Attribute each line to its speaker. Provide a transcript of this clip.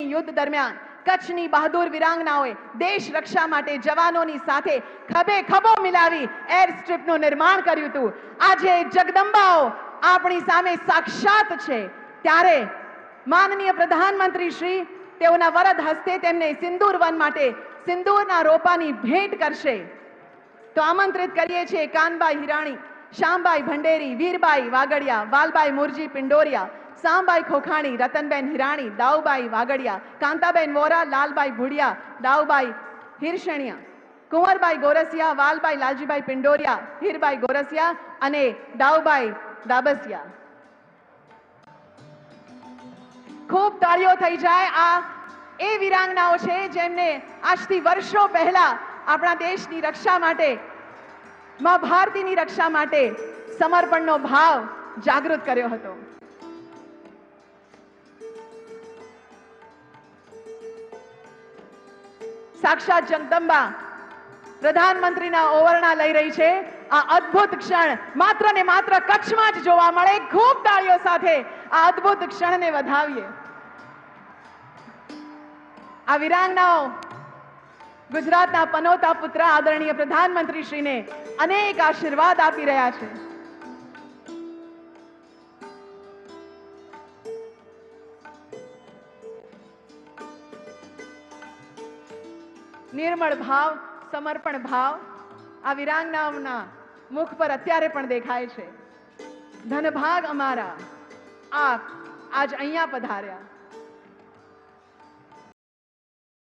Speaker 1: કારગિલની યુદ્ધ દરમિયાન કચ્છની બહાદુર વીરાંગનાઓએ દેશ રક્ષા માટે જવાનોની સાથે ખભે ખભો મિલાવી એર સ્ટ્રીપનું નિર્માણ કર્યું હતું. આજે જગદંબાઓ આપણી સામે સાક્ષાત છે, ત્યારે માનનીય પ્રધાનમંત્રી શ્રી તેઓના વરદ હસ્તે તેમને સિંદૂર વન માટે સિંદૂરના રોપાની ભેટ કરશે. તો આમંત્રિત કરીએ છીએ કાનબાઈ હિરાણી, શ્યામબાઈ ભંડેરી, વીરબાઈ વાગડિયા, વાલબાઈ મુરજી પિંડોરિયા, સામબાઈ ખોખાણી, રતનબેન હિરાણી, દાઉબાઈ વાગડિયા, કાંતાબેન વોરા, લાલબાઈ ભુડિયા, દાઉબાઈ હિરશણિયા, કુંવરબાઈ ગોરસિયા, વાલબાઈ લાલજીભાઈ પિંડોરિયા, હીરબાઈ ગોરસિયા અને દાઉબાઈ દાબસિયા. ખૂબ તાળીઓ થઈ જાય. આ એ વીરાંગનાઓ છે જેમને આજથી વર્ષો પહેલા આપણા દેશની રક્ષા માટે, માં ભારતીની રક્ષા માટે સમર્પણનો ભાવ જાગૃત કર્યો હતો. સાક્ષાત જગદંબા પ્રધાનમંત્રીના ઓવરણા લઈ રહી છે. આ અદ્ભુત ક્ષણ માત્ર ને માત્ર કચ્છમાં જ જોવા મળે. ખૂબ તાળીઓ સાથે આ અદ્ભુત ક્ષણને વધાવીએ. આ વીરાંગનાઓ ગુજરાતના પનોતા પુત્ર આદરણીય પ્રધાનમંત્રી શ્રીને અનેક આશીર્વાદ આપી રહ્યા છે. નિર્મળ ભાવ, સમર્પણ ભાવ આ વીરાંગનાઓના મુખ પર અત્યારે પણ દેખાય છે. ધનભાગ અમારા આપ આજ અહીંયા પધાર્યા.